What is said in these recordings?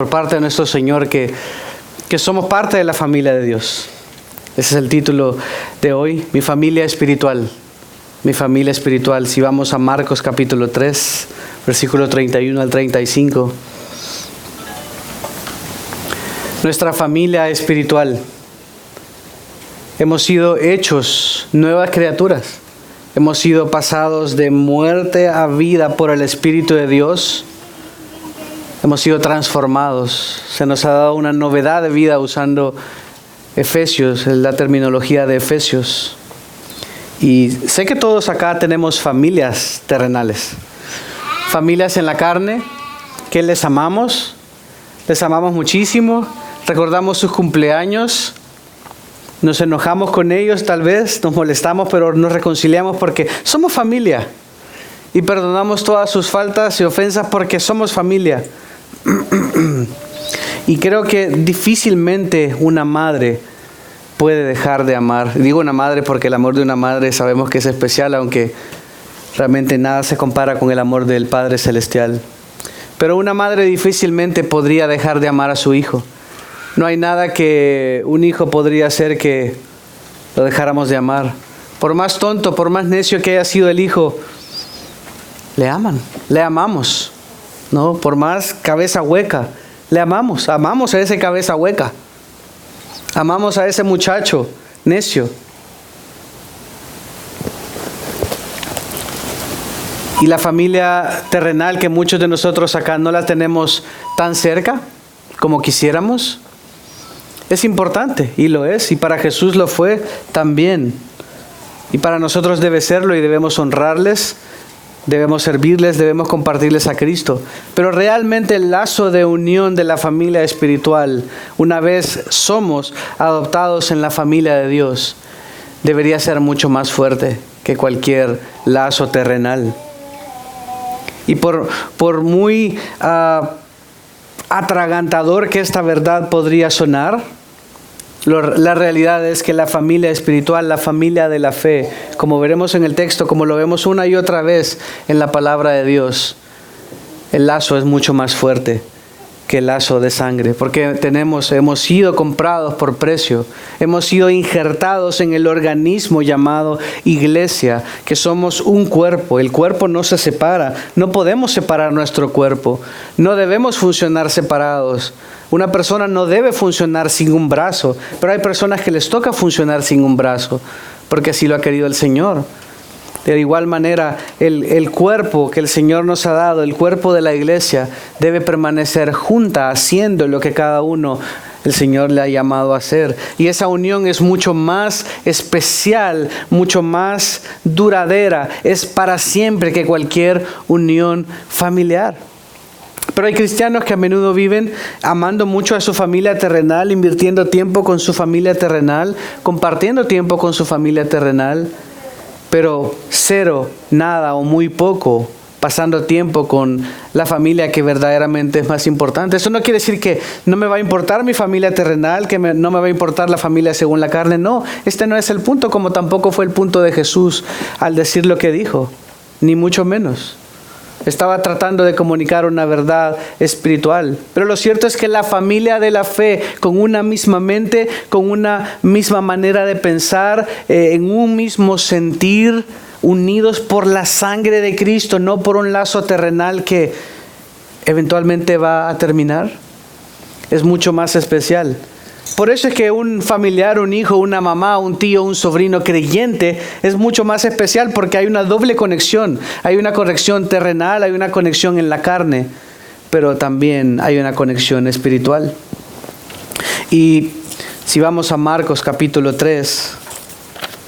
por parte de nuestro Señor que somos parte de la familia de Dios. Ese es el título de hoy, mi familia espiritual. Mi familia espiritual. Si vamos a Marcos capítulo 3, versículo 31 al 35. Nuestra familia espiritual. Hemos sido hechos nuevas criaturas. Hemos sido pasados de muerte a vida por el Espíritu de Dios. Hemos sido transformados. Se nos ha dado una novedad de vida usando Efesios, la terminología de Efesios. Y sé que todos acá tenemos familias terrenales. Familias en la carne, que les amamos muchísimo, recordamos sus cumpleaños, nos enojamos con ellos tal vez, nos molestamos, pero nos reconciliamos porque somos familia. Y perdonamos todas sus faltas y ofensas porque somos familia. Y creo que difícilmente una madre puede dejar de amar. Digo una madre porque el amor de una madre sabemos que es especial, aunque realmente nada se compara con el amor del Padre Celestial. Pero una madre difícilmente podría dejar de amar a su hijo. No hay nada que un hijo podría hacer que lo dejáramos de amar. Por más tonto, por más necio que haya sido el hijo, le aman, le amamos. ¿No? Por más cabeza hueca, le amamos a ese cabeza hueca. Amamos a ese muchacho necio. Y la familia terrenal que muchos de nosotros acá no la tenemos tan cerca como quisiéramos, es importante y lo es. Y para Jesús lo fue también. Y para nosotros debe serlo y debemos honrarles. Debemos servirles, debemos compartirles a Cristo. Pero realmente el lazo de unión de la familia espiritual, una vez somos adoptados en la familia de Dios, debería ser mucho más fuerte que cualquier lazo terrenal. Y por muy atragantador que esta verdad podría sonar, la realidad es que la familia espiritual, la familia de la fe, como veremos en el texto, como lo vemos una y otra vez en la palabra de Dios, el lazo es mucho más fuerte que el lazo de sangre, porque hemos sido comprados por precio, hemos sido injertados en el organismo llamado iglesia, que somos un cuerpo. El cuerpo no se separa, no podemos separar nuestro cuerpo, no debemos funcionar separados. Una persona no debe funcionar sin un brazo, pero hay personas que les toca funcionar sin un brazo, porque así lo ha querido el Señor. De igual manera, el cuerpo que el Señor nos ha dado, el cuerpo de la iglesia, debe permanecer junta, haciendo lo que cada uno el Señor le ha llamado a hacer. Y esa unión es mucho más especial, mucho más duradera, es para siempre que cualquier unión familiar. Pero hay cristianos que a menudo viven amando mucho a su familia terrenal, invirtiendo tiempo con su familia terrenal, compartiendo tiempo con su familia terrenal, pero cero, nada o muy poco pasando tiempo con la familia que verdaderamente es más importante. Eso no quiere decir que no me va a importar mi familia terrenal, que no me va a importar la familia según la carne. No, este no es el punto, como tampoco fue el punto de Jesús al decir lo que dijo, ni mucho menos. Estaba tratando de comunicar una verdad espiritual. Pero lo cierto es que la familia de la fe, con una misma mente, con una misma manera de pensar, en un mismo sentir, unidos por la sangre de Cristo, no por un lazo terrenal que eventualmente va a terminar, es mucho más especial. Por eso es que un familiar, un hijo, una mamá, un tío, un sobrino creyente es mucho más especial, porque hay una doble conexión. Hay una conexión terrenal, hay una conexión en la carne, pero también hay una conexión espiritual. Y si vamos a Marcos capítulo 3,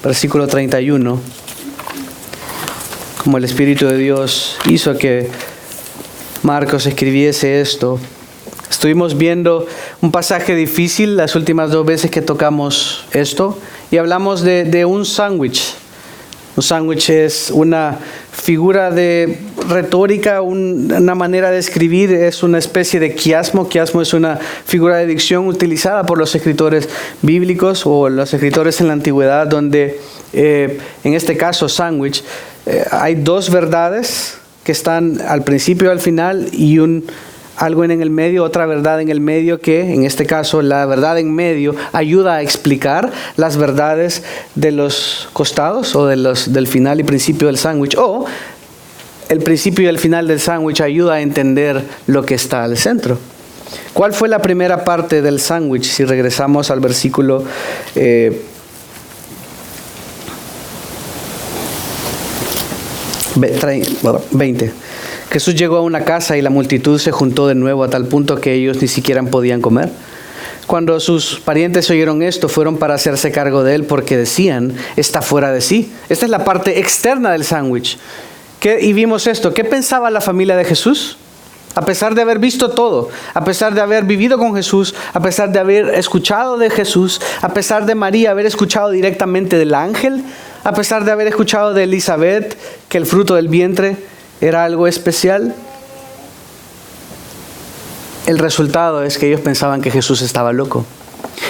versículo 31, como el Espíritu de Dios hizo que Marcos escribiese esto. Estuvimos viendo un pasaje difícil las últimas 2 veces que tocamos esto y hablamos de un sándwich. Un sándwich es una figura de retórica, una manera de escribir, es una especie de quiasmo. Quiasmo es una figura de dicción utilizada por los escritores bíblicos o los escritores en la antigüedad, donde en este caso sándwich, hay 2 verdades que están al principio y al final y un algo en el medio, otra verdad en el medio que, en este caso, la verdad en medio ayuda a explicar las verdades de los costados o del final y principio del sándwich, o el principio y el final del sándwich ayuda a entender lo que está al centro. ¿Cuál fue la primera parte del sándwich? Si regresamos al versículo 20. Jesús llegó a una casa y la multitud se juntó de nuevo a tal punto que ellos ni siquiera podían comer. Cuando sus parientes oyeron esto, fueron para hacerse cargo de él porque decían, está fuera de sí. Esta es la parte externa del sándwich. Y vimos esto. ¿Qué pensaba la familia de Jesús? A pesar de haber visto todo, a pesar de haber vivido con Jesús, a pesar de haber escuchado de Jesús, a pesar de María haber escuchado directamente del ángel, a pesar de haber escuchado de Elizabeth que el fruto del vientre era algo especial, el resultado es que ellos pensaban que Jesús estaba loco.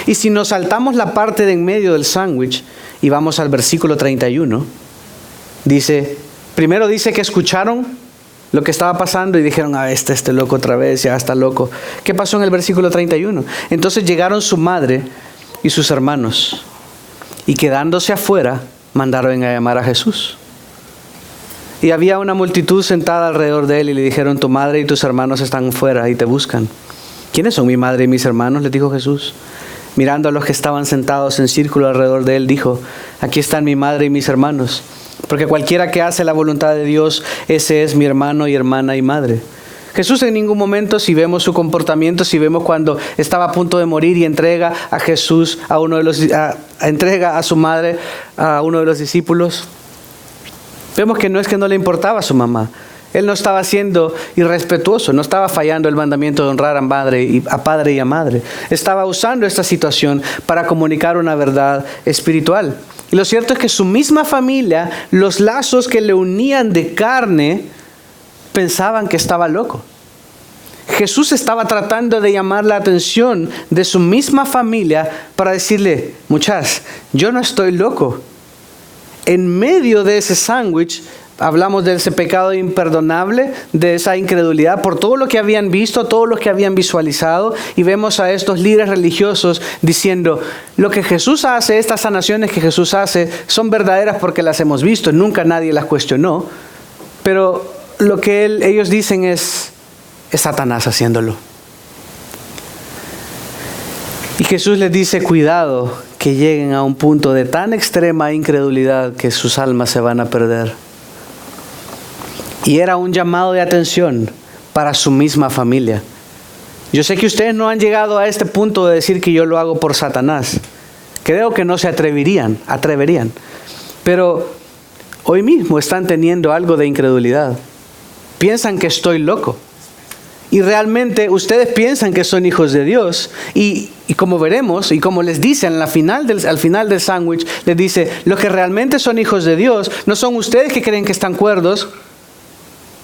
Y si nos saltamos la parte de en medio del sándwich y vamos al versículo 31, primero dice que escucharon lo que estaba pasando y dijeron, este loco otra vez, ya está loco. ¿Qué pasó en el versículo 31? Entonces llegaron su madre y sus hermanos y quedándose afuera mandaron a llamar a Jesús. Y había una multitud sentada alrededor de él y le dijeron, tu madre y tus hermanos están fuera y te buscan. ¿Quiénes son mi madre y mis hermanos?, les dijo Jesús. Mirando a los que estaban sentados en círculo alrededor de él, dijo, aquí están mi madre y mis hermanos. Porque cualquiera que hace la voluntad de Dios, ese es mi hermano y hermana y madre. Jesús en ningún momento, si vemos su comportamiento, si vemos cuando estaba a punto de morir y entrega a Jesús, entrega a su madre a uno de los discípulos, vemos que no es que no le importaba a su mamá. Él no estaba siendo irrespetuoso, no estaba fallando el mandamiento de honrar a padre y a madre. Estaba usando esta situación para comunicar una verdad espiritual. Y lo cierto es que su misma familia, los lazos que le unían de carne, pensaban que estaba loco. Jesús estaba tratando de llamar la atención de su misma familia para decirle, muchachos, yo no estoy loco. En medio de ese sándwich, hablamos de ese pecado imperdonable, de esa incredulidad por todo lo que habían visto, todo lo que habían visualizado, y vemos a estos líderes religiosos diciendo, lo que Jesús hace, estas sanaciones que Jesús hace, son verdaderas porque las hemos visto, nunca nadie las cuestionó, pero lo que ellos dicen es Satanás haciéndolo. Y Jesús les dice, cuidado que lleguen a un punto de tan extrema incredulidad que sus almas se van a perder. Y era un llamado de atención para su misma familia. Yo sé que ustedes no han llegado a este punto de decir que yo lo hago por Satanás. Creo que no se atreverían. Pero hoy mismo están teniendo algo de incredulidad. Piensan que estoy loco. Y realmente ustedes piensan que son hijos de Dios. Y como veremos, y como les dicen al final del sándwich, les dice, los que realmente son hijos de Dios, no son ustedes que creen que están cuerdos.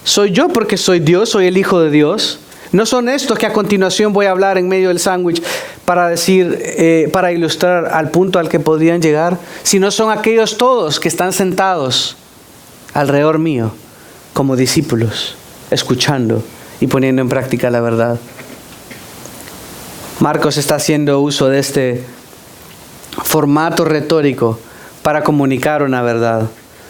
Soy yo porque soy Dios, soy el Hijo de Dios. No son estos que a continuación voy a hablar en medio del sándwich para ilustrar al punto al que podrían llegar, sino son aquellos todos que están sentados alrededor mío como discípulos, escuchando y poniendo en práctica la verdad. Marcos está haciendo uso de este formato retórico para comunicar una verdad.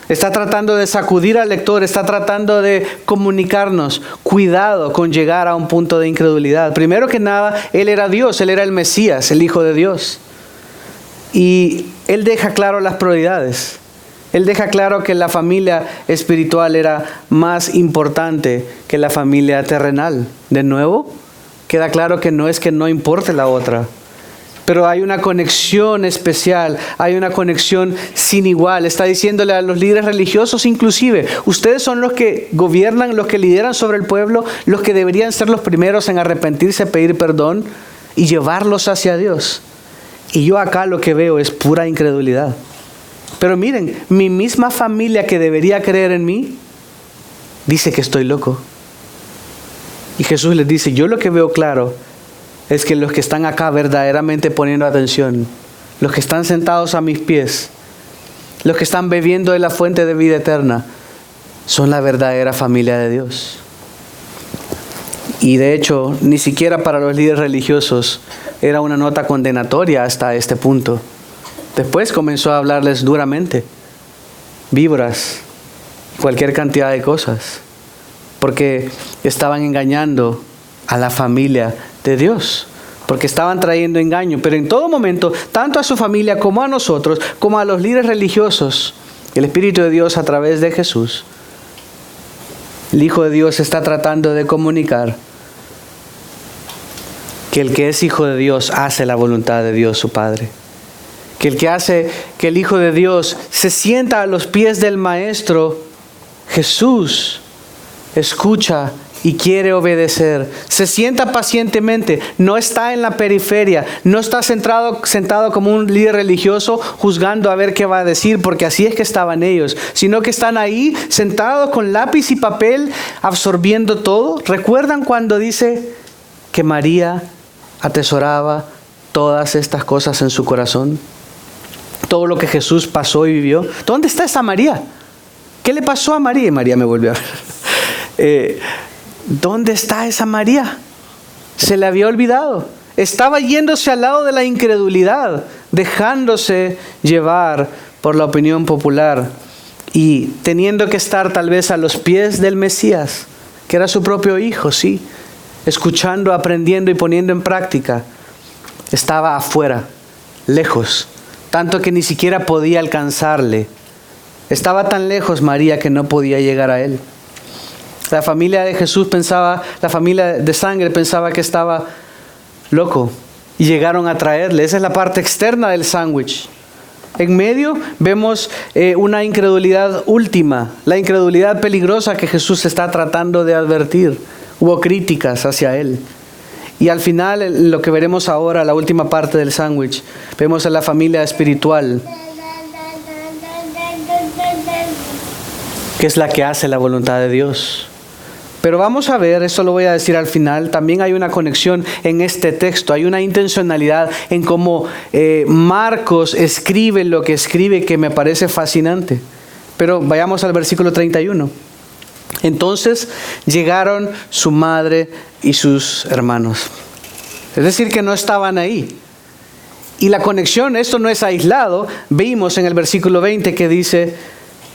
Está tratando de sacudir al lector, está tratando de comunicarnos. Cuidado con llegar a un punto de incredulidad. Primero que nada, Él era Dios, Él era el Mesías, el Hijo de Dios. Y Él deja claro las prioridades. Él deja claro que la familia espiritual era más importante que la familia terrenal. De nuevo, queda claro que no es que no importe la otra. Pero hay una conexión especial, hay una conexión sin igual. Está diciéndole a los líderes religiosos inclusive, ustedes son los que gobiernan, los que lideran sobre el pueblo, los que deberían ser los primeros en arrepentirse, pedir perdón y llevarlos hacia Dios. Y yo acá lo que veo es pura incredulidad. Pero miren, mi misma familia que debería creer en mí, dice que estoy loco. Y Jesús les dice, yo lo que veo claro es que los que están acá verdaderamente poniendo atención, los que están sentados a mis pies, los que están bebiendo de la fuente de vida eterna, son la verdadera familia de Dios. Y de hecho, ni siquiera para los líderes religiosos era una nota condenatoria hasta este punto. Después comenzó a hablarles duramente, víboras, cualquier cantidad de cosas, porque estaban engañando a la familia de Dios, porque estaban trayendo engaño. Pero en todo momento, tanto a su familia como a nosotros, como a los líderes religiosos, el Espíritu de Dios a través de Jesús, el Hijo de Dios está tratando de comunicar que el que es hijo de Dios hace la voluntad de Dios su Padre. Que el que hace que el Hijo de Dios se sienta a los pies del Maestro Jesús, escucha y quiere obedecer. Se sienta pacientemente, no está en la periferia, no está sentado como un líder religioso juzgando a ver qué va a decir, porque así es que estaban ellos, sino que están ahí sentados con lápiz y papel, absorbiendo todo. ¿Recuerdan cuando dice que María atesoraba todas estas cosas en su corazón? Todo lo que Jesús pasó y vivió. ¿Dónde está esa María? ¿Qué le pasó a María? Y María me volvió a ver. ¿Dónde está esa María? Se le había olvidado. Estaba yéndose al lado de la incredulidad, dejándose llevar por la opinión popular y teniendo que estar tal vez a los pies del Mesías, que era su propio hijo, sí, escuchando, aprendiendo y poniendo en práctica. Estaba afuera, lejos, tanto que ni siquiera podía alcanzarle. Estaba tan lejos María que no podía llegar a él. La familia de Jesús pensaba, la familia de sangre pensaba que estaba loco y llegaron a traerle. Esa es la parte externa del sándwich. En medio vemos una incredulidad última, la incredulidad peligrosa que Jesús está tratando de advertir. Hubo críticas hacia él. Y al final, lo que veremos ahora, la última parte del sándwich, vemos a la familia espiritual, que es la que hace la voluntad de Dios. Pero vamos a ver, esto lo voy a decir al final, también hay una conexión en este texto, hay una intencionalidad en cómo Marcos escribe lo que escribe que me parece fascinante. Pero vayamos al versículo 31. Entonces llegaron su madre y sus hermanos. Es decir, que no estaban ahí. Y la conexión, esto no es aislado, vimos en el versículo 20 que dice,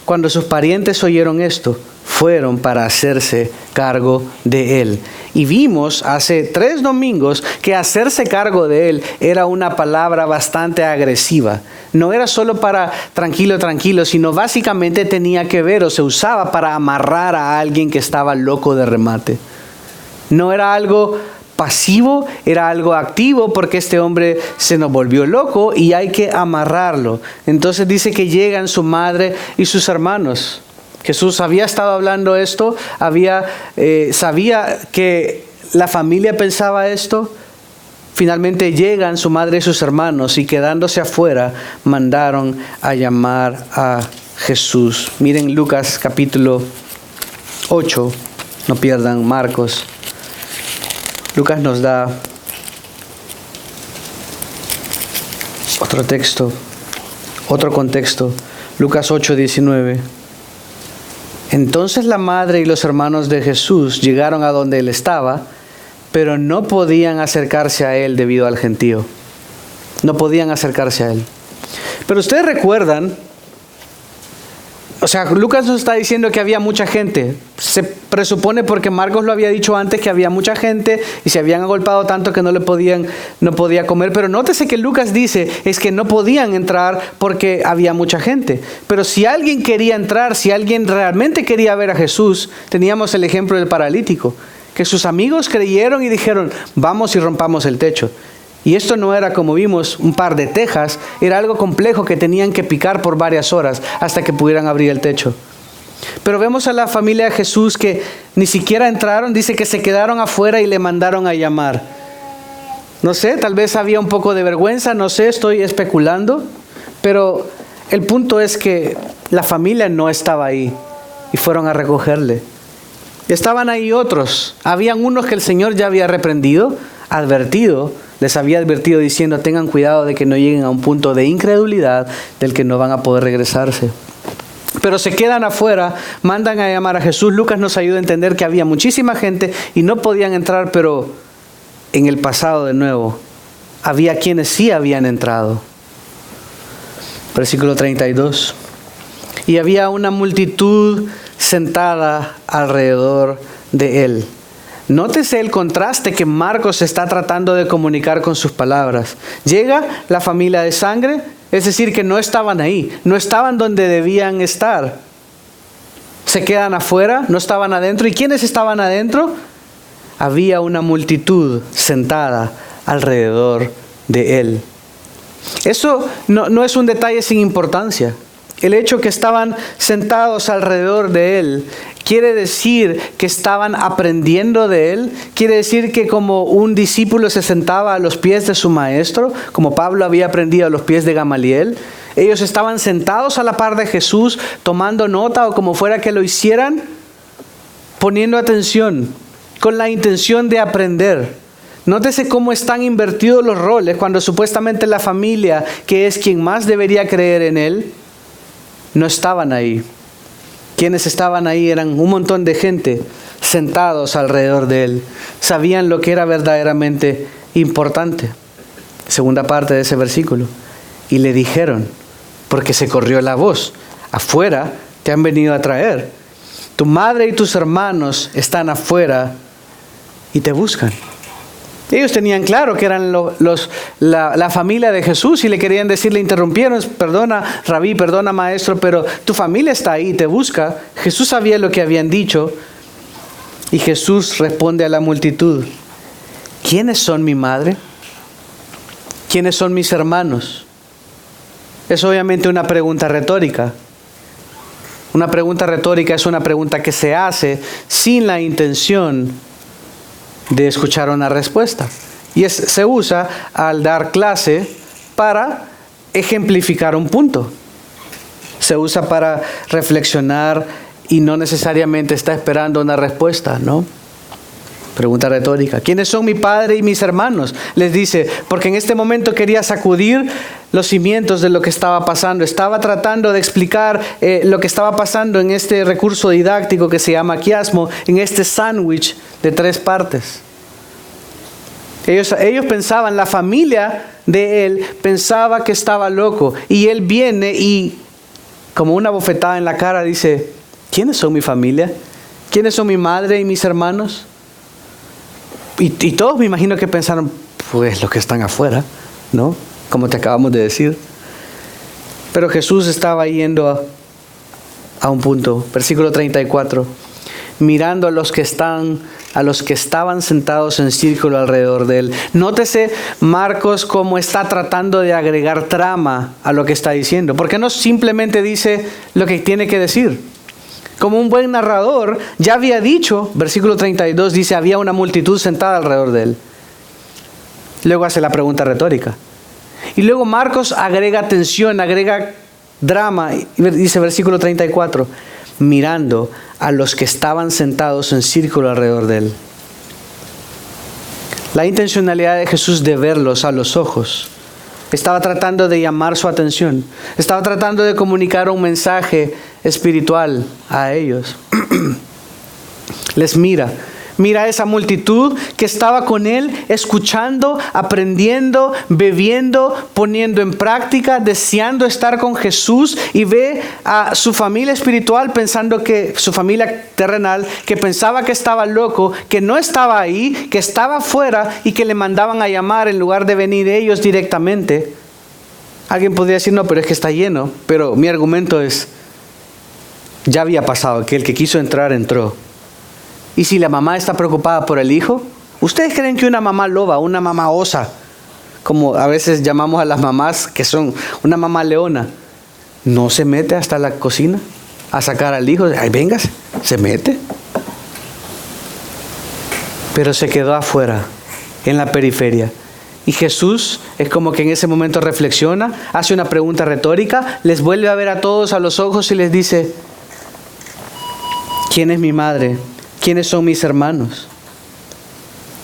cuando sus parientes oyeron esto, fueron para hacerse cargo de él. Y vimos hace 3 domingos que hacerse cargo de él era una palabra bastante agresiva. No era solo para tranquilo, tranquilo, sino básicamente tenía que ver o se usaba para amarrar a alguien que estaba loco de remate. No era algo pasivo, era algo activo, porque este hombre se nos volvió loco y hay que amarrarlo. Entonces dice que llegan su madre y sus hermanos. Jesús había estado hablando esto, sabía que la familia pensaba esto. Finalmente llegan su madre y sus hermanos y quedándose afuera mandaron a llamar a Jesús. Miren Lucas capítulo 8, no pierdan Marcos. Lucas nos da otro texto, otro contexto. Lucas 8:19. Entonces la madre y los hermanos de Jesús llegaron a donde él estaba, pero no podían acercarse a él debido al gentío. No podían acercarse a él. Pero ustedes recuerdan, o sea, Lucas nos está diciendo que había mucha gente. Se presupone porque Marcos lo había dicho antes que había mucha gente y se habían agolpado tanto que no podía comer. Pero nótese que Lucas dice es que no podían entrar porque había mucha gente. Pero si alguien quería entrar, si alguien realmente quería ver a Jesús, teníamos el ejemplo del paralítico, que sus amigos creyeron y dijeron, vamos y rompamos el techo. Y esto no era, como vimos, un par de tejas, era algo complejo que tenían que picar por varias horas hasta que pudieran abrir el techo. Pero vemos a la familia de Jesús que ni siquiera entraron, dice que se quedaron afuera y le mandaron a llamar. No sé, tal vez había un poco de vergüenza, no sé, estoy especulando, pero el punto es que la familia no estaba ahí y fueron a recogerle. Estaban ahí otros, habían unos que el Señor ya había reprendido, les había advertido diciendo, tengan cuidado de que no lleguen a un punto de incredulidad del que no van a poder regresarse. Pero se quedan afuera, mandan a llamar a Jesús. Lucas nos ayuda a entender que había muchísima gente y no podían entrar, pero en el pasado de nuevo, había quienes sí habían entrado. Versículo 32. Y había una multitud sentada alrededor de él. Nótese el contraste que Marcos está tratando de comunicar con sus palabras. Llega la familia de sangre, es decir, que no estaban ahí, no estaban donde debían estar. Se quedan afuera, no estaban adentro. ¿Y quiénes estaban adentro? Había una multitud sentada alrededor de él. Eso no es un detalle sin importancia. El hecho que estaban sentados alrededor de él quiere decir que estaban aprendiendo de él. Quiere decir que como un discípulo se sentaba a los pies de su maestro, como Pablo había aprendido a los pies de Gamaliel, ellos estaban sentados a la par de Jesús, tomando nota o como fuera que lo hicieran, poniendo atención, con la intención de aprender. Nótese cómo están invertidos los roles cuando supuestamente la familia, que es quien más debería creer en él, no estaban ahí. Quienes estaban ahí eran un montón de gente sentados alrededor de él. Sabían lo que era verdaderamente importante. Segunda parte de ese versículo. Y le dijeron, porque se corrió la voz, afuera te han venido a traer. Tu madre y tus hermanos están afuera y te buscan. Ellos tenían claro que eran la familia de Jesús y le querían decir, le interrumpieron, perdona rabí, perdona maestro, pero tu familia está ahí, te busca. Jesús sabía lo que habían dicho y Jesús responde a la multitud, ¿quiénes son mi madre? ¿Quiénes son mis hermanos? Es obviamente una pregunta retórica. Una pregunta retórica es una pregunta que se hace sin la intención de escuchar una respuesta. Y se usa al dar clase para ejemplificar un punto. Se usa para reflexionar y no necesariamente está esperando una respuesta, ¿no? Pregunta retórica. ¿Quiénes son mi padre y mis hermanos? Les dice, porque en este momento quería sacudir los cimientos de lo que estaba pasando. Estaba tratando de explicar lo que estaba pasando en este recurso didáctico que se llama quiasmo, en este sándwich de 3 partes. Ellos pensaban, la familia de él pensaba que estaba loco. Y él viene y como una bofetada en la cara dice, ¿quiénes son mi familia? ¿Quiénes son mi madre y mis hermanos? Y todos me imagino que pensaron, pues los que están afuera, ¿no? Como te acabamos de decir. Pero Jesús estaba yendo a un punto. Versículo 34. Mirando a los que estaban sentados en círculo alrededor de él. Nótese Marcos cómo está tratando de agregar trama a lo que está diciendo. Porque no simplemente dice lo que tiene que decir. Como un buen narrador, ya había dicho, versículo 32 dice, había una multitud sentada alrededor de él. Luego hace la pregunta retórica. Y luego Marcos agrega tensión, agrega drama. Y dice versículo 34, mirando a los que estaban sentados en círculo alrededor de él. La intencionalidad de Jesús de verlos a los ojos. Estaba tratando de llamar su atención. Estaba tratando de comunicar un mensaje espiritual a ellos. Les mira. Mira a esa multitud que estaba con él, escuchando, aprendiendo, bebiendo, poniendo en práctica, deseando estar con Jesús, y ve a su familia espiritual pensando que, su familia terrenal, que pensaba que estaba loco, que no estaba ahí, que estaba afuera y que le mandaban a llamar en lugar de venir ellos directamente. Alguien podría decir, no, pero es que está lleno. Pero mi argumento es, ya había pasado, que el que quiso entrar, entró. Y si la mamá está preocupada por el hijo, ¿ustedes creen que una mamá loba, una mamá osa, como a veces llamamos a las mamás que son una mamá leona, no se mete hasta la cocina a sacar al hijo? Ay, véngase, se mete. Pero se quedó afuera, en la periferia. Y Jesús es como que en ese momento reflexiona, hace una pregunta retórica, les vuelve a ver a todos a los ojos y les dice, ¿quién es mi madre? ¿Quiénes son mis hermanos?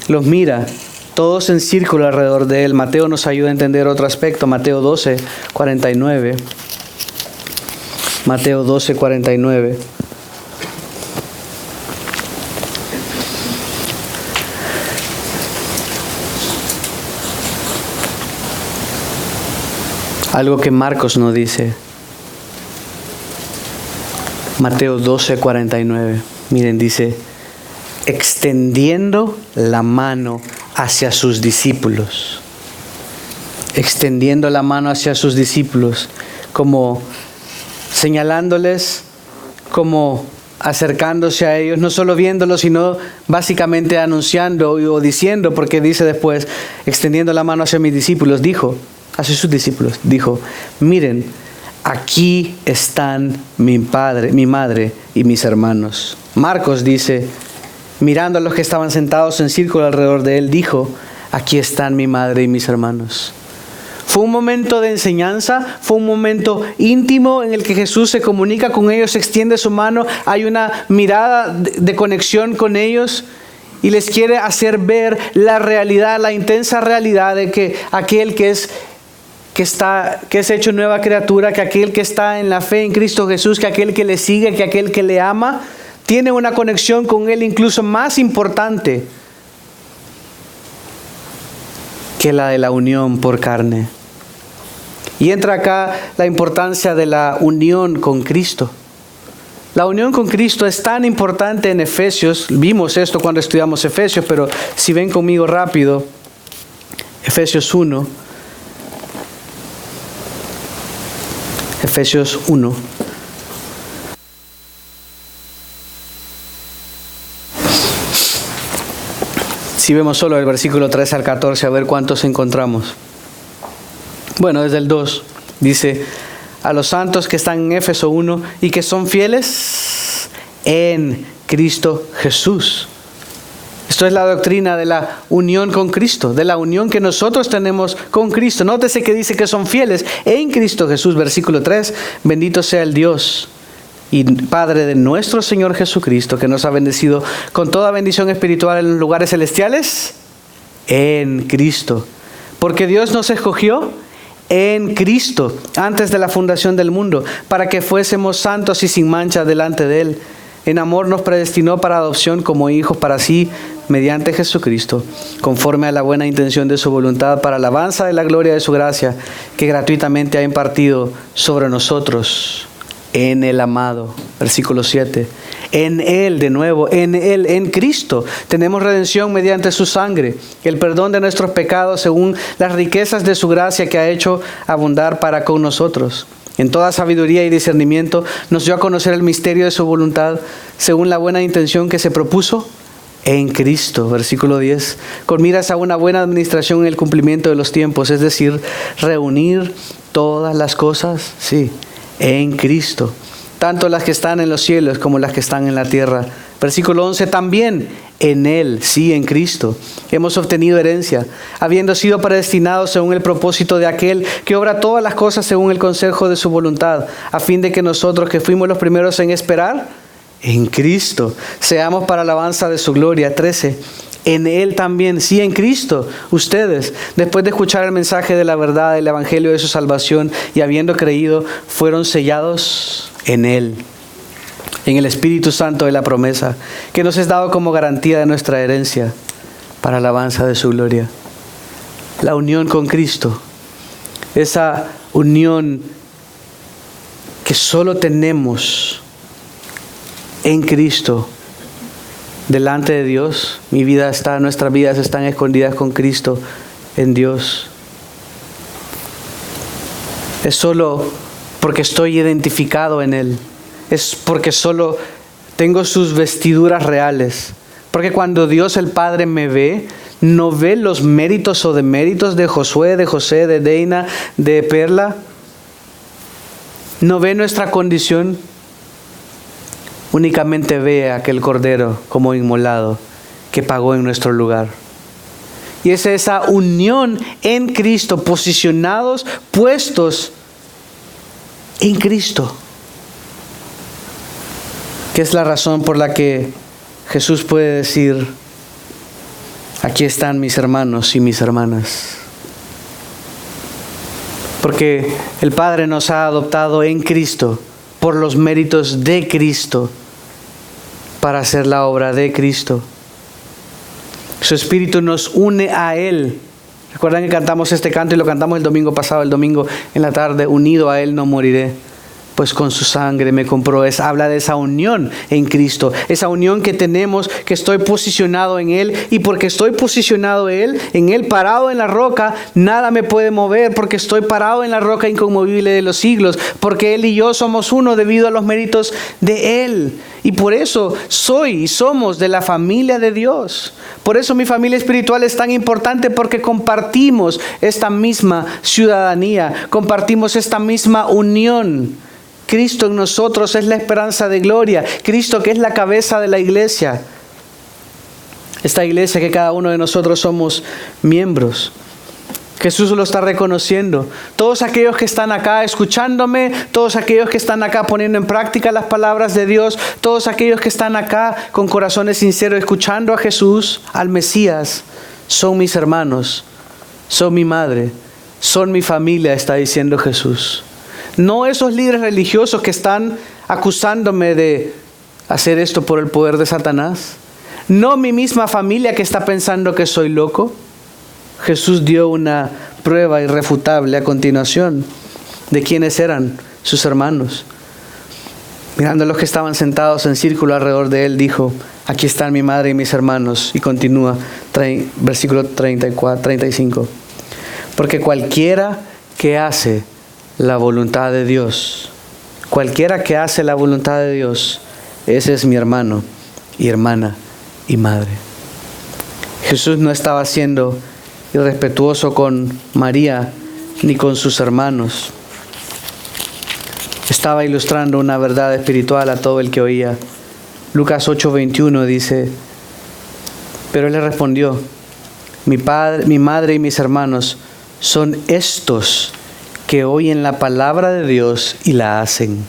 Los mira, todos en círculo alrededor de él. Mateo nos ayuda a entender otro aspecto. Mateo 12, 49. Mateo 12:49. Algo que Marcos no dice. Mateo 12:49. Miren, dice, extendiendo la mano hacia sus discípulos. Extendiendo la mano hacia sus discípulos, como señalándoles, como acercándose a ellos, no solo viéndolos, sino básicamente anunciando o diciendo, porque dice después, extendiendo la mano hacia mis discípulos, dijo, hacia sus discípulos, dijo, miren, aquí están mi padre, mi madre y mis hermanos. Marcos dice, mirando a los que estaban sentados en círculo alrededor de él, dijo, aquí están mi madre y mis hermanos. Fue un momento de enseñanza, fue un momento íntimo en el que Jesús se comunica con ellos, extiende su mano, hay una mirada de conexión con ellos y les quiere hacer ver la realidad, la intensa realidad de que aquel que es hecho nueva criatura, que aquel que está en la fe en Cristo Jesús, que aquel que le sigue, que aquel que le ama, tiene una conexión con Él incluso más importante que la de la unión por carne. Y entra acá la importancia de la unión con Cristo. La unión con Cristo es tan importante en Efesios. Vimos esto cuando estudiamos Efesios, pero si ven conmigo rápido, Efesios 1. Efesios 1. Si vemos solo el versículo 13 al 14, a ver cuántos encontramos. Bueno, desde el 2 dice, a los santos que están en Éfeso 1 y que son fieles en Cristo Jesús. Esto es la doctrina de la unión con Cristo, de la unión que nosotros tenemos con Cristo. Nótese que dice que son fieles en Cristo Jesús, versículo 3. Bendito sea el Dios y Padre de nuestro Señor Jesucristo, que nos ha bendecido con toda bendición espiritual en los lugares celestiales en Cristo. Porque Dios nos escogió en Cristo antes de la fundación del mundo, para que fuésemos santos y sin mancha delante de Él. En amor nos predestinó para adopción como hijos para sí, mediante Jesucristo, conforme a la buena intención de su voluntad, para alabanza de la gloria de su gracia, que gratuitamente ha impartido sobre nosotros en el amado. Versículo 7. En Él, de nuevo, en Él, en Cristo, tenemos redención mediante su sangre, el perdón de nuestros pecados según las riquezas de su gracia que ha hecho abundar para con nosotros. En toda sabiduría y discernimiento nos dio a conocer el misterio de su voluntad, según la buena intención que se propuso en Cristo. Versículo 10. Con miras a una buena administración en el cumplimiento de los tiempos, es decir, reunir todas las cosas, sí, en Cristo, tanto las que están en los cielos como las que están en la tierra. Versículo 11, también en Él, sí, en Cristo, hemos obtenido herencia, habiendo sido predestinados según el propósito de aquel que obra todas las cosas según el consejo de su voluntad, a fin de que nosotros que fuimos los primeros en esperar, en Cristo, seamos para alabanza de su gloria. 13, en Él también, sí, en Cristo, ustedes, después de escuchar el mensaje de la verdad, del evangelio de su salvación, y habiendo creído, fueron sellados en Él, en el Espíritu Santo de la promesa, que nos es dado como garantía de nuestra herencia, para alabanza de su gloria. La unión con Cristo, esa unión que solo tenemos en Cristo, delante de Dios. Nuestras vidas están escondidas con Cristo en Dios. Es solo porque estoy identificado en Él. Es porque solo tengo sus vestiduras reales. Porque cuando Dios el Padre me ve, no ve los méritos o deméritos de Josué, de José, de Deina, de Perla. No ve nuestra condición. Únicamente ve a aquel Cordero como inmolado que pagó en nuestro lugar. Y es esa unión en Cristo, posicionados, puestos en Cristo, que es la razón por la que Jesús puede decir, aquí están mis hermanos y mis hermanas. Porque el Padre nos ha adoptado en Cristo por los méritos de Cristo, para hacer la obra de Cristo. Su Espíritu nos une a Él. Recuerdan que cantamos este canto y lo cantamos el domingo pasado, el domingo en la tarde. Unido a Él no moriré, pues con su sangre me compró. Habla de esa unión en Cristo, esa unión que tenemos, que estoy posicionado en Él, y porque estoy posicionado en Él, parado en la roca, nada me puede mover, porque estoy parado en la roca inconmovible de los siglos, porque Él y yo somos uno debido a los méritos de Él. Y por eso soy y somos de la familia de Dios. Por eso mi familia espiritual es tan importante, porque compartimos esta misma ciudadanía, compartimos esta misma unión. Cristo en nosotros es la esperanza de gloria. Cristo, que es la cabeza de la iglesia. Esta iglesia que cada uno de nosotros somos miembros. Jesús lo está reconociendo. Todos aquellos que están acá escuchándome, todos aquellos que están acá poniendo en práctica las palabras de Dios, todos aquellos que están acá con corazones sinceros escuchando a Jesús, al Mesías, son mis hermanos, son mi madre, son mi familia, está diciendo Jesús. No esos líderes religiosos que están acusándome de hacer esto por el poder de Satanás. No mi misma familia que está pensando que soy loco. Jesús dio una prueba irrefutable a continuación de quiénes eran sus hermanos. Mirando a los que estaban sentados en círculo alrededor de Él, dijo: aquí están mi madre y mis hermanos. Y continúa, versículo 35. Porque cualquiera que hace la voluntad de Dios, cualquiera que hace la voluntad de Dios, ese es mi hermano y hermana y madre. Jesús no estaba siendo irrespetuoso con María ni con sus hermanos. Estaba ilustrando una verdad espiritual a todo el que oía. Lucas 8:21 dice: pero Él le respondió: mi madre y mis hermanos son estos que oyen la palabra de Dios y la hacen.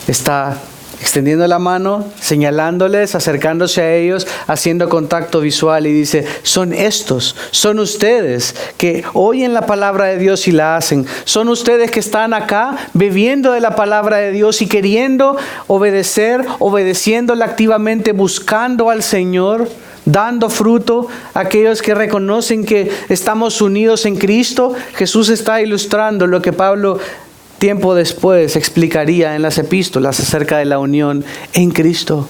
Está extendiendo la mano, señalándoles, acercándose a ellos, haciendo contacto visual, y dice: son estos, son ustedes que oyen la palabra de Dios y la hacen. Son ustedes que están acá bebiendo de la palabra de Dios y queriendo obedecer, obedeciéndola activamente, buscando al Señor, dando fruto. Aquellos que reconocen que estamos unidos en Cristo. Jesús está ilustrando lo que Pablo tiempo después explicaría en las epístolas acerca de la unión en Cristo.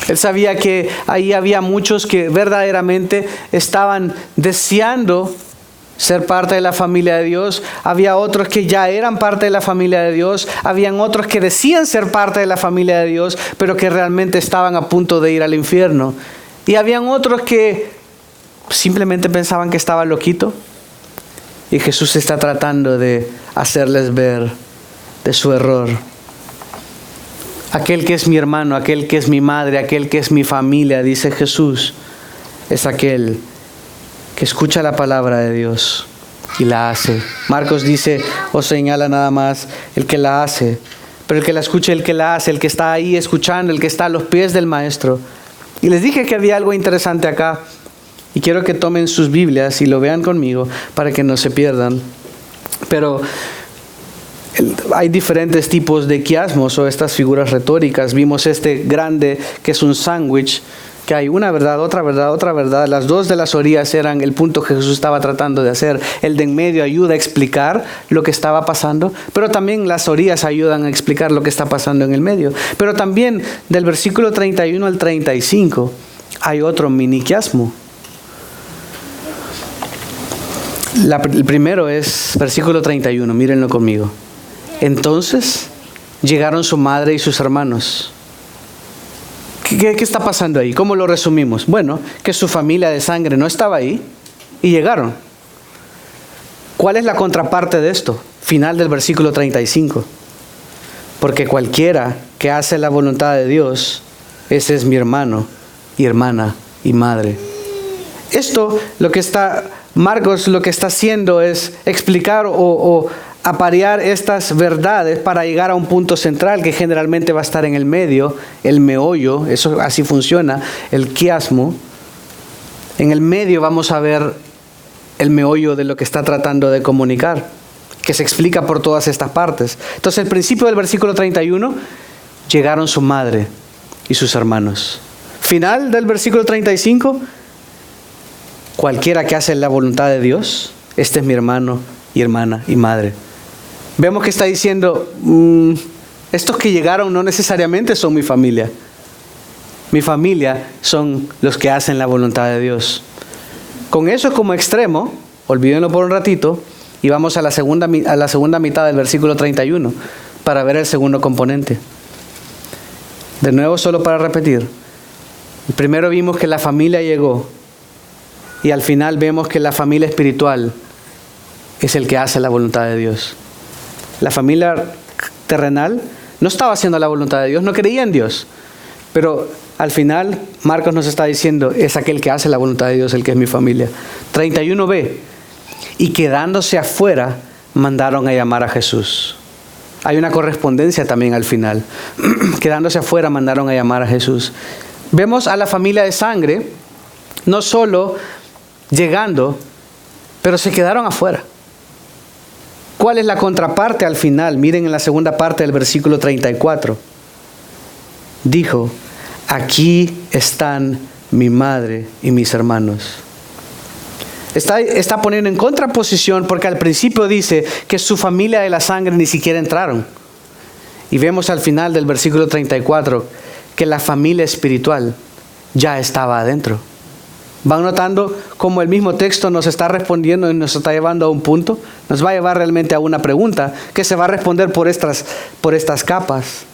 Él sabía que ahí había muchos que verdaderamente estaban deseando ser parte de la familia de Dios. Había otros que ya eran parte de la familia de Dios. Habían otros que decían ser parte de la familia de Dios, pero que realmente estaban a punto de ir al infierno. Y habían otros que simplemente pensaban que estaba loquito. Y Jesús está tratando de hacerles ver de su error. Aquel que es mi hermano, aquel que es mi madre, aquel que es mi familia, dice Jesús, es aquel que escucha la palabra de Dios y la hace. Marcos dice, o señala nada más el que la hace, pero el que la escucha, el que la hace, el que está ahí escuchando, el que está a los pies del Maestro. Y les dije que había algo interesante acá. Y quiero que tomen sus Biblias y lo vean conmigo para que no se pierdan. Pero hay diferentes tipos de quiasmos o estas figuras retóricas. Vimos este grande que es un sándwich, que hay una verdad, otra verdad, otra verdad. Las dos de las orillas eran el punto que Jesús estaba tratando de hacer. El de en medio ayuda a explicar lo que estaba pasando, pero también las orillas ayudan a explicar lo que está pasando en el medio. Pero también del versículo 31 al 35 hay otro mini quiasmo. El primero es versículo 31, mírenlo conmigo. Entonces llegaron su madre y sus hermanos. ¿Qué está pasando ahí? ¿Cómo lo resumimos? Bueno, que su familia de sangre no estaba ahí y llegaron. ¿Cuál es la contraparte de esto? Final del versículo 35. Porque cualquiera que hace la voluntad de Dios, ese es mi hermano y hermana y madre. Esto, Marcos lo que está haciendo es explicar o aparear estas verdades para llegar a un punto central que generalmente va a estar en el medio, el meollo, eso así funciona, el quiasmo. En el medio vamos a ver el meollo de lo que está tratando de comunicar, que se explica por todas estas partes. Entonces, el principio del versículo 31, llegaron su madre y sus hermanos. Final del versículo 35, cualquiera que hace la voluntad de Dios, este es mi hermano y hermana y madre. Vemos que está diciendo, estos que llegaron no necesariamente son mi familia. Mi familia son los que hacen la voluntad de Dios. Con eso como extremo, olvídenlo por un ratito, y vamos a la segunda mitad del versículo 31 para ver el segundo componente. De nuevo, solo para repetir. Primero vimos que la familia llegó, y al final vemos que la familia espiritual es el que hace la voluntad de Dios. La familia terrenal no estaba haciendo la voluntad de Dios, no creía en Dios. Pero al final, Marcos nos está diciendo, es aquel que hace la voluntad de Dios el que es mi familia. 31b, y quedándose afuera, mandaron a llamar a Jesús. Hay una correspondencia también al final. Quedándose afuera, mandaron a llamar a Jesús. Vemos a la familia de sangre, no solo llegando, pero se quedaron afuera. ¿Cuál es la contraparte al final? Miren en la segunda parte del versículo 34. Dijo, aquí están mi madre y mis hermanos. Está poniendo en contraposición porque al principio dice que su familia de la sangre ni siquiera entraron. Y vemos al final del versículo 34 que la familia espiritual ya estaba adentro. ¿Van notando cómo el mismo texto nos está respondiendo y nos está llevando a un punto? Nos va a llevar realmente a una pregunta que se va a responder por estas capas.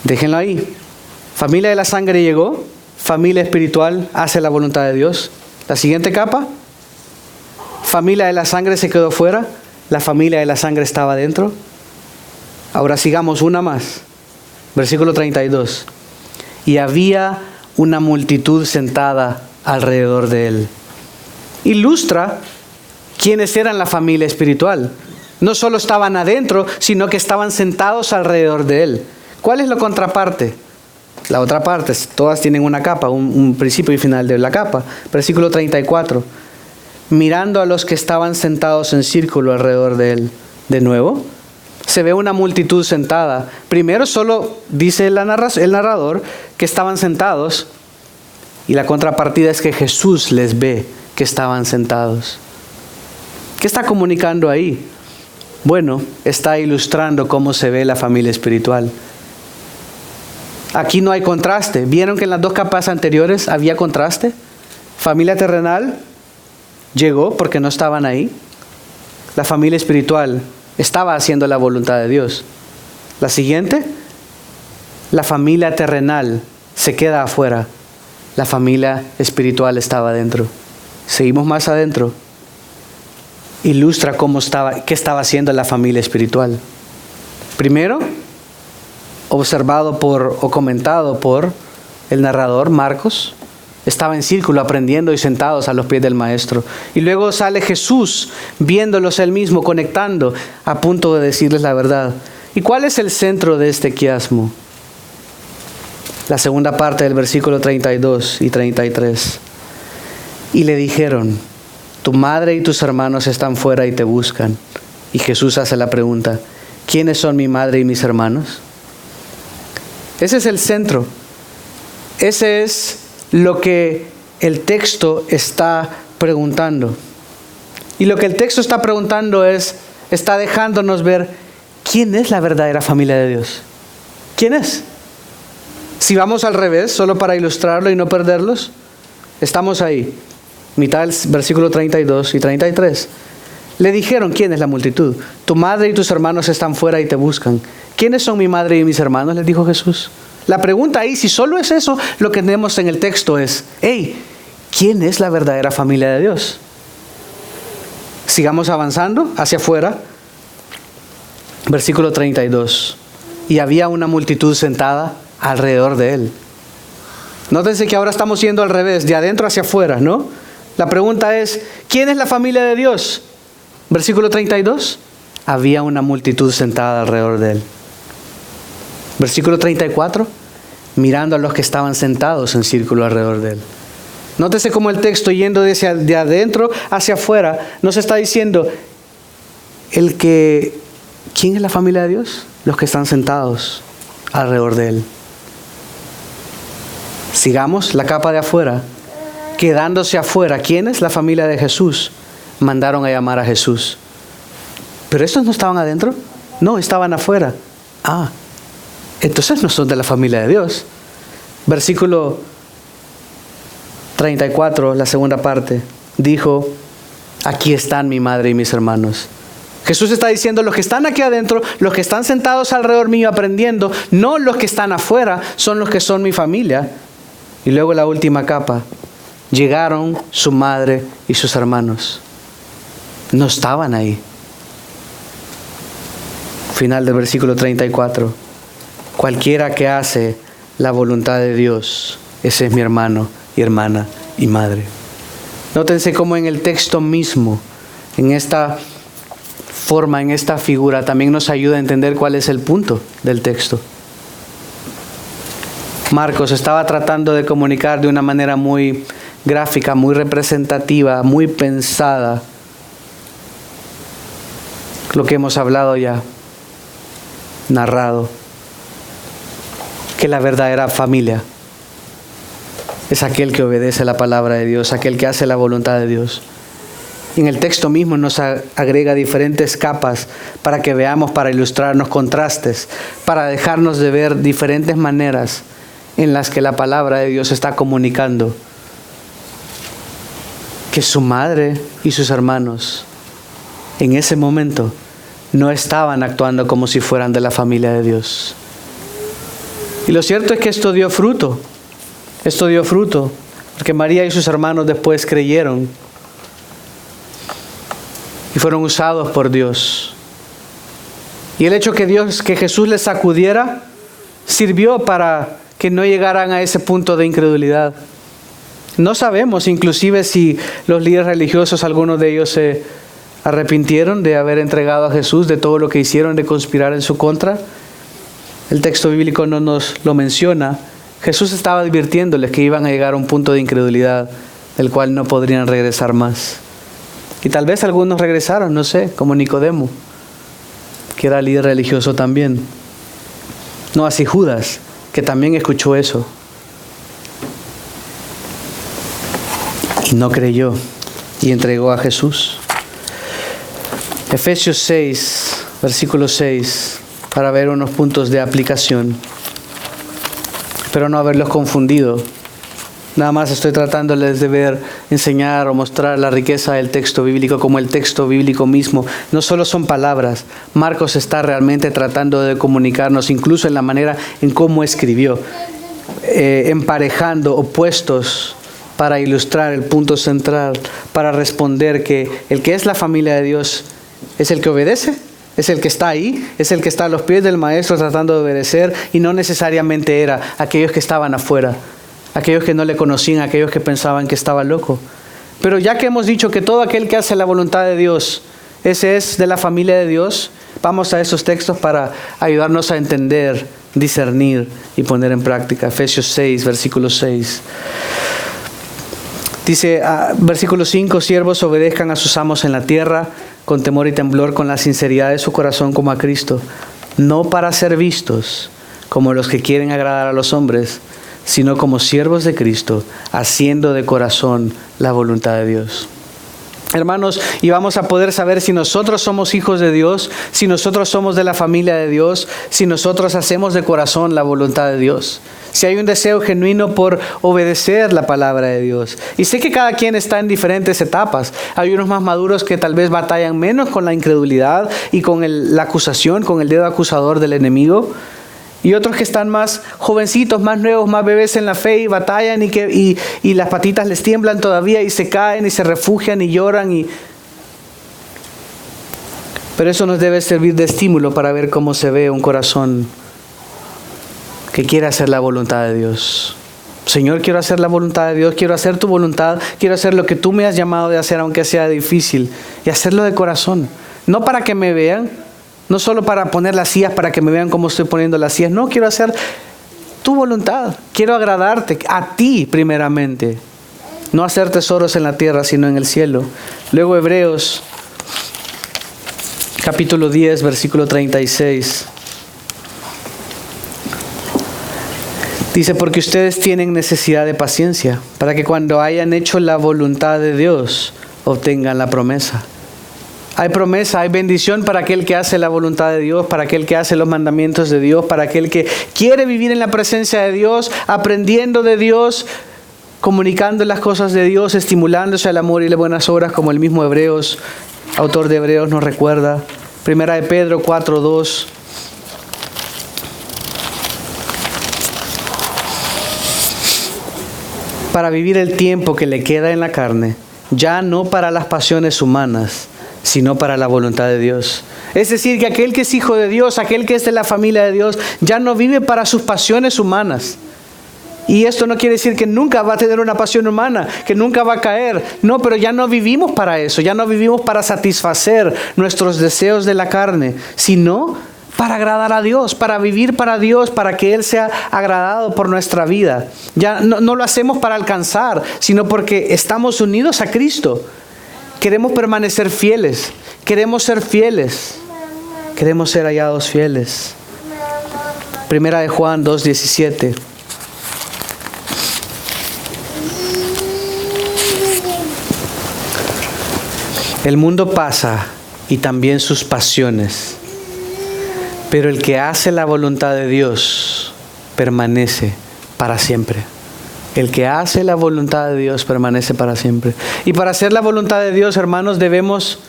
Déjenlo ahí. Familia de la sangre llegó, familia espiritual hace la voluntad de Dios. La siguiente capa, familia de la sangre se quedó fuera, la familia de la sangre estaba dentro. Ahora sigamos una más. Versículo 32. Y había una multitud sentada alrededor de él. Ilustra quiénes eran la familia espiritual. No solo estaban adentro, sino que estaban sentados alrededor de él. ¿Cuál es la contraparte? La otra parte, todas tienen una capa, un principio y final de la capa. Versículo 34. Mirando a los que estaban sentados en círculo alrededor de él. De nuevo, se ve una multitud sentada. Primero solo dice el narrador que estaban sentados, y la contrapartida es que Jesús les ve que estaban sentados. ¿Qué está comunicando ahí? Bueno, está ilustrando cómo se ve la familia espiritual. Aquí no hay contraste. ¿Vieron que en las dos capas anteriores había contraste? Familia terrenal llegó porque no estaban ahí. La familia espiritual estaba haciendo la voluntad de Dios. La siguiente, la familia terrenal se queda afuera. La familia espiritual estaba adentro. Seguimos más adentro. Ilustra qué estaba haciendo la familia espiritual. Primero, observado o comentado por el narrador Marcos, estaba en círculo aprendiendo y sentados a los pies del maestro. Y luego sale Jesús viéndolos él mismo, conectando, a punto de decirles la verdad. ¿Y cuál es el centro de este quiasmo? La segunda parte del versículo 32 y 33. Y le dijeron, tu madre y tus hermanos están fuera y te buscan. Y Jesús hace la pregunta, ¿quiénes son mi madre y mis hermanos? Ese es el centro. Ese es lo que el texto está preguntando. Y lo que el texto está preguntando está dejándonos ver quién es la verdadera familia de Dios. ¿Quién es? Si vamos al revés, solo para ilustrarlo y no perderlos, estamos ahí, mitad del versículo 32 y 33. Le dijeron, ¿quién es la multitud? Tu madre y tus hermanos están fuera y te buscan. ¿Quiénes son mi madre y mis hermanos? Les dijo Jesús. La pregunta ahí, si solo es eso, lo que tenemos en el texto es, ¿quién es la verdadera familia de Dios? Sigamos avanzando hacia afuera. Versículo 32. Y había una multitud sentada alrededor de él. Nótense que ahora estamos yendo al revés, de adentro hacia afuera, ¿no? La pregunta es, ¿quién es la familia de Dios? Versículo 32. Había una multitud sentada alrededor de él. Versículo 34. Mirando a los que estaban sentados en círculo alrededor de él. Nótese cómo el texto, yendo de adentro hacia afuera, nos está diciendo, ¿quién es la familia de Dios? Los que están sentados alrededor de Él. Sigamos la capa de afuera. Quedándose afuera, ¿quién es la familia de Jesús? Mandaron a llamar a Jesús. ¿Pero estos no estaban adentro? No, estaban afuera. Entonces no son de la familia de Dios. Versículo 34, la segunda parte. Dijo, aquí están mi madre y mis hermanos. Jesús está diciendo, los que están aquí adentro, los que están sentados alrededor mío aprendiendo, no los que están afuera, son los que son mi familia. Y luego la última capa. Llegaron su madre y sus hermanos. No estaban ahí. Final del versículo 34. Cualquiera que hace la voluntad de Dios, ese es mi hermano y hermana y madre. Nótense cómo en el texto mismo, en esta forma, en esta figura, también nos ayuda a entender cuál es el punto del texto. Marcos estaba tratando de comunicar de una manera muy gráfica, muy representativa, muy pensada, lo que hemos hablado ya, narrado, que la verdadera familia es aquel que obedece la palabra de Dios, aquel que hace la voluntad de Dios. En el texto mismo nos agrega diferentes capas para que veamos, para ilustrarnos contrastes, para dejarnos de ver diferentes maneras en las que la palabra de Dios está comunicando que su madre y sus hermanos en ese momento no estaban actuando como si fueran de la familia de Dios. Y lo cierto es que esto dio fruto, porque María y sus hermanos después creyeron y fueron usados por Dios. Y el hecho que Jesús les sacudiera sirvió para que no llegaran a ese punto de incredulidad. No sabemos inclusive si los líderes religiosos, algunos de ellos se arrepintieron de haber entregado a Jesús, de todo lo que hicieron, de conspirar en su contra. El texto bíblico no nos lo menciona. Jesús estaba advirtiéndoles que iban a llegar a un punto de incredulidad del cual no podrían regresar más. Y tal vez algunos regresaron, no sé, como Nicodemo, que era líder religioso también. No así Judas, que también escuchó eso y no creyó y entregó a Jesús. Efesios 6, versículo 6, para ver unos puntos de aplicación. Espero no haberlos confundido. Nada más estoy tratándoles de ver, enseñar o mostrar la riqueza del texto bíblico como el texto bíblico mismo. No solo son palabras. Marcos está realmente tratando de comunicarnos, incluso en la manera en cómo escribió, emparejando opuestos para ilustrar el punto central, para responder que el que es la familia de Dios es el que obedece, es el que está ahí, es el que está a los pies del maestro tratando de obedecer, y no necesariamente era aquellos que estaban afuera, aquellos que no le conocían, aquellos que pensaban que estaba loco. Pero ya que hemos dicho que todo aquel que hace la voluntad de Dios, ese es de la familia de Dios, vamos a esos textos para ayudarnos a entender, discernir y poner en práctica. Efesios 6, versículo 6. Dice, versículo 5, siervos obedezcan a sus amos en la tierra, con temor y temblor, con la sinceridad de su corazón como a Cristo, no para ser vistos como los que quieren agradar a los hombres, sino como siervos de Cristo, haciendo de corazón la voluntad de Dios. Hermanos, y vamos a poder saber si nosotros somos hijos de Dios, si nosotros somos de la familia de Dios, si nosotros hacemos de corazón la voluntad de Dios, si hay un deseo genuino por obedecer la palabra de Dios. Y sé que cada quien está en diferentes etapas. Hay unos más maduros que tal vez batallan menos con la incredulidad y con la acusación, con el dedo acusador del enemigo. Y otros que están más jovencitos, más nuevos, más bebés en la fe y batallan y las patitas les tiemblan todavía y se caen y se refugian y lloran. Pero eso nos debe servir de estímulo para ver cómo se ve un corazón que quiere hacer la voluntad de Dios. Señor, quiero hacer la voluntad de Dios, quiero hacer tu voluntad, quiero hacer lo que tú me has llamado de hacer, aunque sea difícil, y hacerlo de corazón. No para que me vean, no solo para poner las sillas para que me vean cómo estoy poniendo las sillas. No, quiero hacer tu voluntad. Quiero agradarte a ti primeramente. No hacer tesoros en la tierra, sino en el cielo. Luego Hebreos capítulo 10, versículo 36. Dice, porque ustedes tienen necesidad de paciencia, para que cuando hayan hecho la voluntad de Dios, obtengan la promesa. Hay promesa, hay bendición para aquel que hace la voluntad de Dios, para aquel que hace los mandamientos de Dios, para aquel que quiere vivir en la presencia de Dios, aprendiendo de Dios, comunicando las cosas de Dios, estimulándose al amor y las buenas obras, como el mismo Hebreos, autor de Hebreos, nos recuerda. Primera de Pedro 4:2. Para vivir el tiempo que le queda en la carne, ya no para las pasiones humanas, sino para la voluntad de Dios. Es decir, que aquel que es hijo de Dios, aquel que es de la familia de Dios, ya no vive para sus pasiones humanas. Y esto no quiere decir que nunca va a tener una pasión humana, que nunca va a caer. No, pero ya no vivimos para eso, ya no vivimos para satisfacer nuestros deseos de la carne, sino para agradar a Dios, para vivir para Dios, para que Él sea agradado por nuestra vida. Ya no lo hacemos para alcanzar, sino porque estamos unidos a Cristo. Queremos permanecer fieles, queremos ser fieles, queremos ser hallados fieles. Primera de Juan 2:17. El mundo pasa y también sus pasiones, pero el que hace la voluntad de Dios permanece para siempre. El que hace la voluntad de Dios permanece para siempre. Y para hacer la voluntad de Dios, hermanos, debemos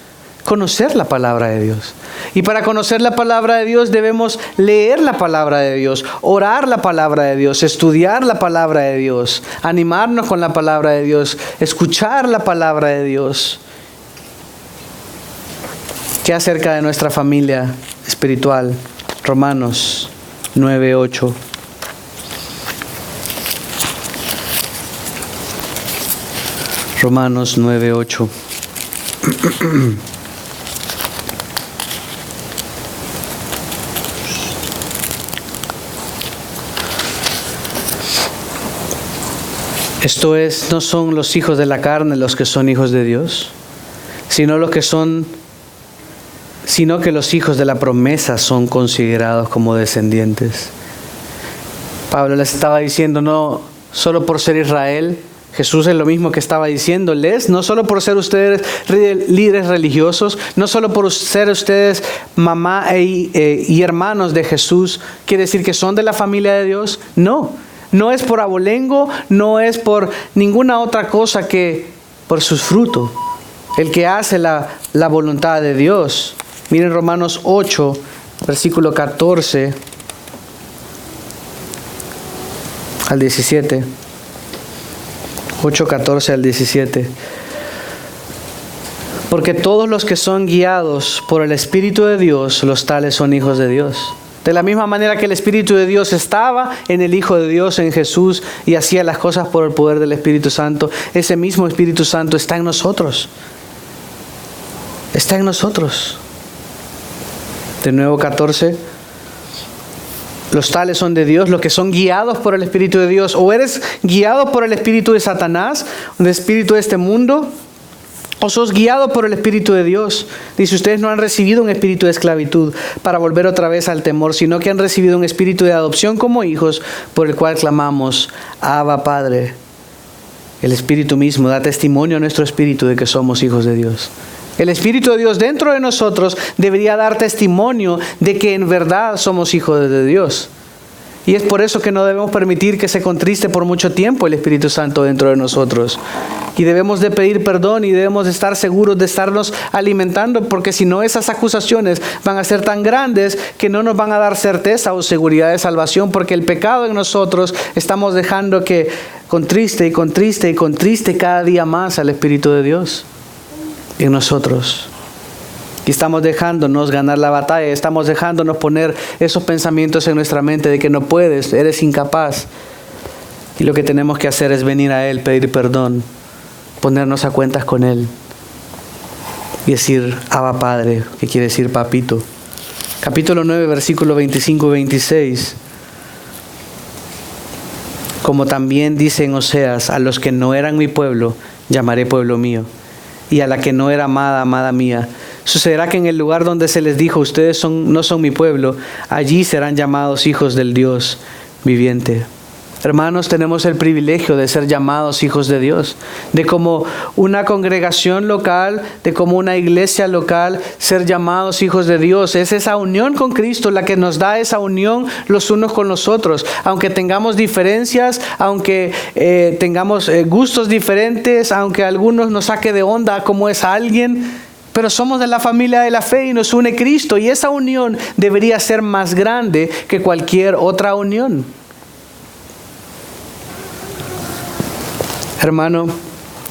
conocer la palabra de Dios. Y para conocer la palabra de Dios debemos leer la palabra de Dios, orar la palabra de Dios, estudiar la palabra de Dios, animarnos con la palabra de Dios, escuchar la palabra de Dios. ¿Qué acerca de nuestra familia espiritual? Romanos 9:8. Romanos 9:8. Esto es, no son los hijos de la carne los que son hijos de Dios, sino que los hijos de la promesa son considerados como descendientes. Pablo les estaba diciendo, no solo por ser Israel, Jesús es lo mismo que estaba diciéndoles, no solo por ser ustedes líderes religiosos, no solo por ser ustedes mamá y hermanos de Jesús, quiere decir que son de la familia de Dios. No es por abolengo, no es por ninguna otra cosa que por sus frutos. El que hace la voluntad de Dios. Miren Romanos 8, versículo 14 al 17. 8, 14 al 17. Porque todos los que son guiados por el Espíritu de Dios, los tales son hijos de Dios. De la misma manera que el Espíritu de Dios estaba en el Hijo de Dios, en Jesús, y hacía las cosas por el poder del Espíritu Santo, ese mismo Espíritu Santo está en nosotros. Está en nosotros. De nuevo 14. Los tales son de Dios, los que son guiados por el Espíritu de Dios. O eres guiado por el espíritu de Satanás, el espíritu de este mundo, o sos guiado por el Espíritu de Dios. Dice, ustedes no han recibido un espíritu de esclavitud para volver otra vez al temor, sino que han recibido un espíritu de adopción como hijos, por el cual clamamos, Abba, Padre. El Espíritu mismo da testimonio a nuestro espíritu de que somos hijos de Dios. El Espíritu de Dios dentro de nosotros debería dar testimonio de que en verdad somos hijos de Dios. Y es por eso que no debemos permitir que se contriste por mucho tiempo el Espíritu Santo dentro de nosotros. Y debemos de pedir perdón y debemos de estar seguros de estarnos alimentando, porque si no, esas acusaciones van a ser tan grandes que no nos van a dar certeza o seguridad de salvación, porque el pecado en nosotros estamos dejando que contriste y contriste y contriste cada día más al Espíritu de Dios en nosotros. Y estamos dejándonos ganar la batalla, estamos dejándonos poner esos pensamientos en nuestra mente de que no puedes, eres incapaz. Y lo que tenemos que hacer es venir a Él, pedir perdón, ponernos a cuentas con Él y decir, Abba Padre, que quiere decir papito. Capítulo 9, versículo 25 y 26. Como también dice en Oseas, a los que no eran mi pueblo, llamaré pueblo mío. Y a la que no era amada, amada mía. Sucederá que en el lugar donde se les dijo, ustedes no son mi pueblo, allí serán llamados hijos del Dios viviente. Hermanos, tenemos el privilegio de ser llamados hijos de Dios, de como una congregación local, de como una iglesia local, ser llamados hijos de Dios. Es esa unión con Cristo la que nos da esa unión los unos con los otros. Aunque tengamos diferencias, aunque tengamos gustos diferentes, aunque a algunos nos saque de onda cómo es alguien, pero somos de la familia de la fe y nos une Cristo. Y esa unión debería ser más grande que cualquier otra unión. Hermano,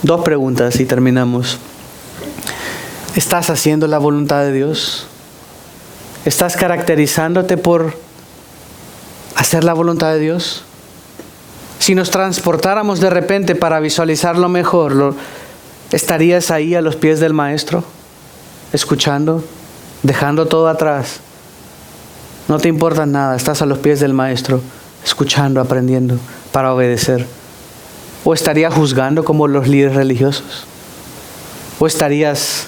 2 preguntas y terminamos. ¿Estás haciendo la voluntad de Dios? ¿Estás caracterizándote por hacer la voluntad de Dios? Si nos transportáramos de repente para visualizarlo mejor, ¿estarías ahí a los pies del Maestro? Escuchando, dejando todo atrás. No te importa nada, estás a los pies del Maestro, escuchando, aprendiendo, para obedecer. ¿O estarías juzgando como los líderes religiosos? ¿O estarías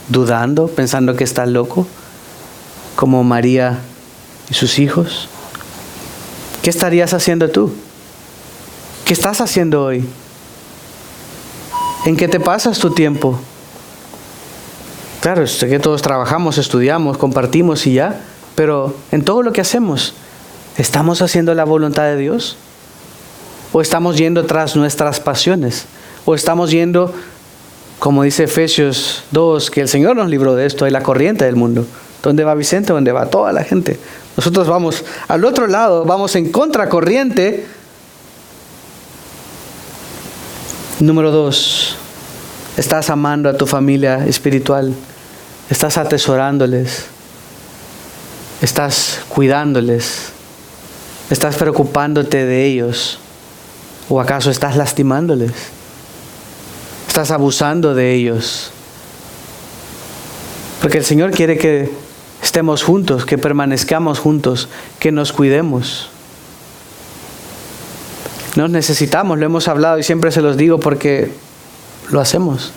dudando, pensando que estás loco, como María y sus hijos? ¿Qué estarías haciendo tú? ¿Qué estás haciendo hoy? ¿En qué te pasas tu tiempo? Claro, sé que todos trabajamos, estudiamos, compartimos y ya, pero en todo lo que hacemos, ¿estamos haciendo la voluntad de Dios? ¿O estamos yendo tras nuestras pasiones? ¿O estamos yendo, como dice Efesios 2, que el Señor nos libró de esto, de la corriente del mundo? ¿Dónde va Vicente? ¿Dónde va toda la gente? Nosotros vamos al otro lado, vamos en contracorriente. Número 2, estás amando a tu familia espiritual, estás atesorándoles, estás cuidándoles, estás preocupándote de ellos. ¿O acaso estás lastimándoles? ¿Estás abusando de ellos? Porque el Señor quiere que estemos juntos, que permanezcamos juntos, que nos cuidemos. Nos necesitamos, lo hemos hablado y siempre se los digo porque lo hacemos.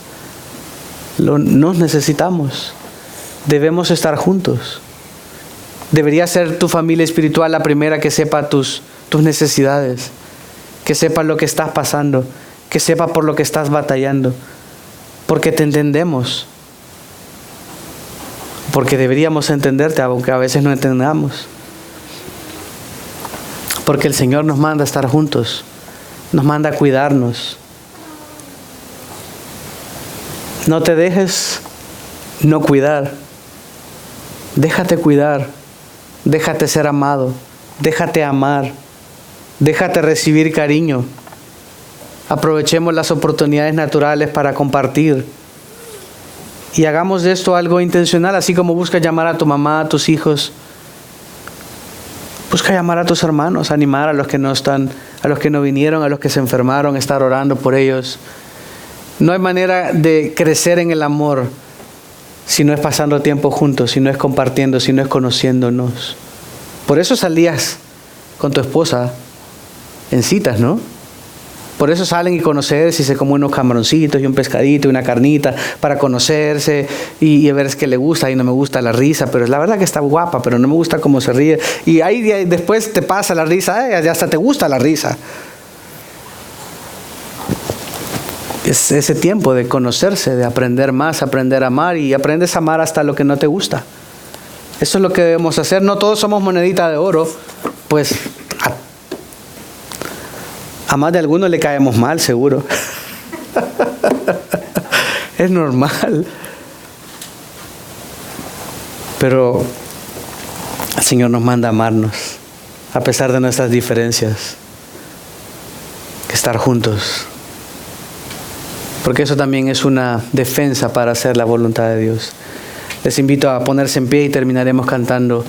Nos necesitamos. Debemos estar juntos. Debería ser tu familia espiritual la primera que sepa tus necesidades. Que sepa lo que estás pasando, que sepa por lo que estás batallando, porque te entendemos, porque deberíamos entenderte, aunque a veces no entendamos, porque el Señor nos manda a estar juntos, nos manda a cuidarnos. No te dejes no cuidar, déjate cuidar, déjate ser amado, déjate amar. Déjate recibir cariño. Aprovechemos las oportunidades naturales para compartir. Y hagamos de esto algo intencional, así como busca llamar a tu mamá, a tus hijos. Busca llamar a tus hermanos, animar a los que no están, a los que no vinieron, a los que se enfermaron, estar orando por ellos. No hay manera de crecer en el amor si no es pasando tiempo juntos, si no es compartiendo, si no es conociéndonos. Por eso salías con tu esposa en citas, ¿no? Por eso salen y conocerse y se comen unos camaroncitos y un pescadito y una carnita para conocerse y ver qué le gusta. Y no me gusta la risa, pero es la verdad que está guapa, pero no me gusta cómo se ríe. Y ahí después te pasa la risa, ya hasta te gusta la risa. Es ese tiempo de conocerse, de aprender más, aprender a amar, y aprendes a amar hasta lo que no te gusta. Eso es lo que debemos hacer. No todos somos monedita de oro, pues a más de algunos le caemos mal, seguro. Es normal. Pero el Señor nos manda a amarnos, a pesar de nuestras diferencias. Estar juntos. Porque eso también es una defensa para hacer la voluntad de Dios. Les invito a ponerse en pie y terminaremos cantando